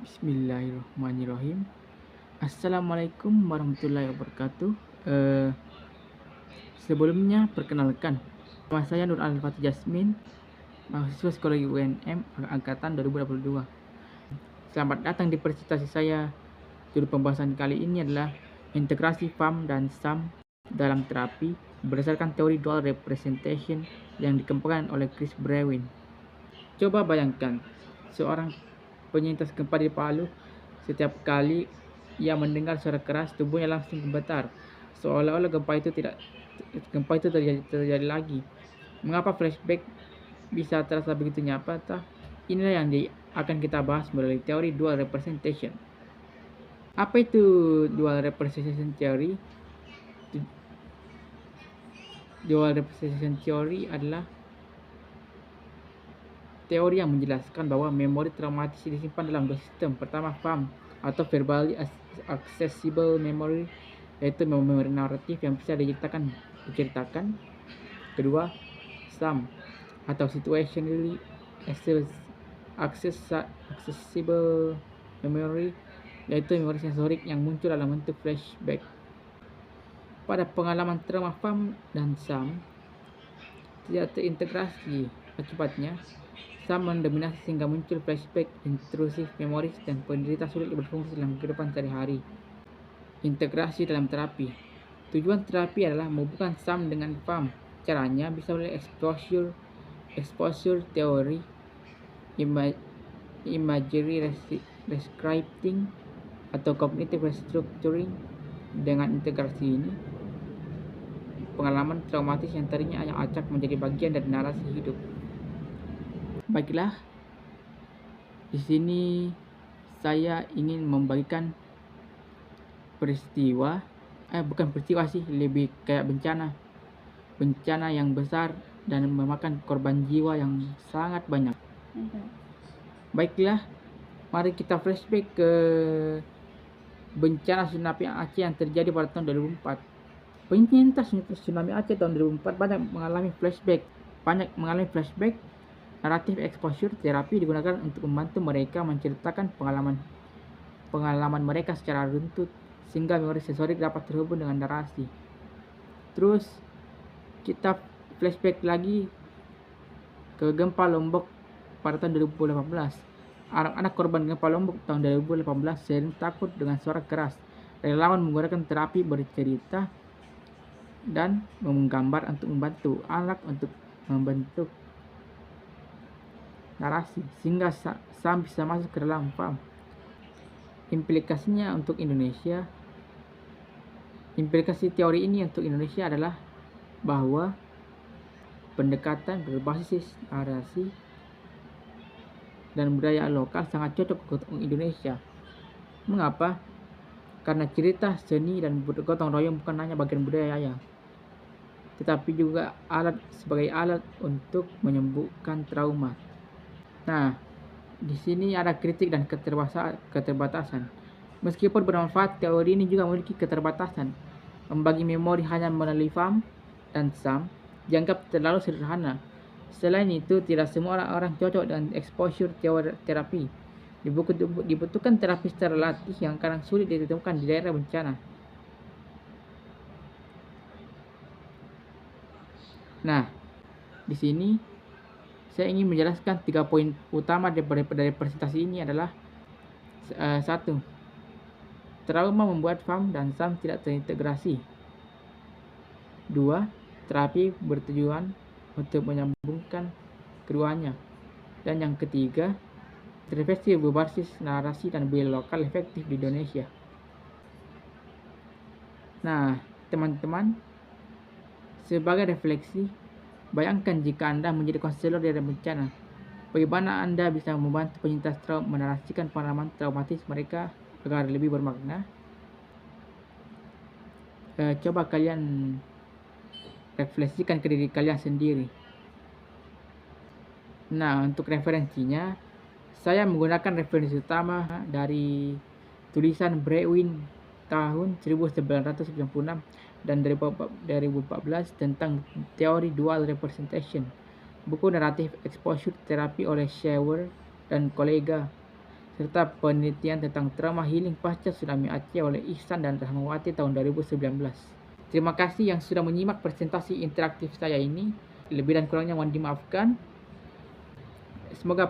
Bismillahirrahmanirrahim. Assalamualaikum warahmatullahi wabarakatuh. Eh, Sebelumnya perkenalkan, nama saya Nur Al-Fatih Jasmin, mahasiswa psikologi UNM angkatan 2022. Selamat datang di presentasi saya. Judul pembahasan kali ini adalah integrasi FAM dan SAM dalam terapi berdasarkan teori dual representation yang dikembangkan oleh Chris Brewin. Coba bayangkan, seorang penyintas gempa di Palu, setiap kali ia mendengar suara keras, tubuhnya langsung gemetar, seolah-olah gempa itu terjadi lagi. Mengapa flashback bisa terasa begitu nyata? Inilah yang akan kita bahas melalui teori dual representation. Apa itu dual representation theory? Dual representation theory adalah teori yang menjelaskan bahwa memori traumatis disimpan dalam dua sistem. Pertama, FAM atau Verbally Accessible Memory, yaitu memori naratif yang bisa diceritakan. Kedua, SAM atau Situationally Accessible Memory, yaitu memori sensorik yang muncul dalam bentuk flashback. Pada pengalaman trauma, FAM dan SAM tidak terintegrasi. Akibatnya, SAM mendominasi sehingga muncul flashback, intrusif memoris, dan penderita sulit berfungsi dalam kehidupan sehari-hari. Integrasi dalam terapi. Tujuan terapi adalah menghubungkan SAM dengan FAM. Caranya bisa melalui exposure teori, imagery rescripting, atau cognitive restructuring. Dengan integrasi ini, pengalaman traumatis yang tadinya hanya acak menjadi bagian dari narasi hidup. Baiklah, di sini saya ingin membagikan bukan peristiwa sih, lebih kayak bencana yang besar dan memakan korban jiwa yang sangat banyak. Baiklah, mari kita flashback ke bencana tsunami Aceh yang terjadi pada tahun 2004. Penyintas tsunami Aceh tahun 2004 banyak mengalami flashback. Naratif exposure terapi digunakan untuk membantu mereka menceritakan pengalaman mereka secara runtut, sehingga memori sensorik dapat terhubung dengan narasi. Terus kita flashback lagi ke gempa Lombok pada tahun 2018. Anak-anak korban gempa Lombok tahun 2018 sering takut dengan suara keras. Relawan menggunakan terapi bercerita dan menggambar untuk membantu anak untuk membentuk narasi, sehingga SAM bisa masuk ke dalam FAM. Implikasi teori ini untuk Indonesia adalah bahwa pendekatan berbasis narasi dan budaya lokal sangat cocok untuk Indonesia. Mengapa? Karena cerita, seni, dan gotong royong bukan hanya bagian budaya, tetapi juga sebagai alat untuk menyembuhkan trauma. Nah, di sini ada kritik dan keterbatasan. Meskipun bermanfaat, teori ini juga memiliki keterbatasan. Membagi memori hanya melalui FAM dan SAM dianggap terlalu sederhana. Selain itu, tidak semua orang cocok dengan exposure terapi. Dibutuhkan terapis terlatih yang kadang sulit ditemukan di daerah bencana. Nah, di sini saya ingin menjelaskan 3 poin utama dari presentasi ini adalah 1. Trauma membuat FAM dan SAM tidak terintegrasi. 2. Terapi bertujuan untuk menyambungkan keduanya. Dan yang ketiga, intervensi berbasis narasi dan budaya lokal efektif di Indonesia. Nah, teman-teman, sebagai refleksi, bayangkan jika Anda menjadi konselor daerah bencana. Bagaimana Anda bisa membantu penyintas trauma menarasikan pengalaman traumatis mereka agar lebih bermakna? Coba kalian refleksikan ke diri kalian sendiri. Nah, untuk referensinya, saya menggunakan referensi utama dari tulisan Brewin tahun 1996 dan 2014 tentang teori dual representation, buku naratif exposure terapi oleh Shewar dan kolega. serta penelitian tentang trauma healing pasca tsunami Aceh oleh Ihsan dan Rahmawati tahun 2019. Terima kasih yang sudah menyimak presentasi interaktif saya ini. Lebih dan kurangnya mohon dimaafkan. Semoga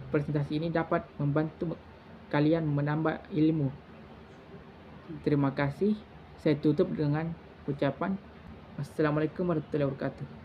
presentasi ini dapat membantu kalian menambah ilmu. Terima kasih. Saya tutup dengan ucapan Assalamualaikum warahmatullahi wabarakatuh.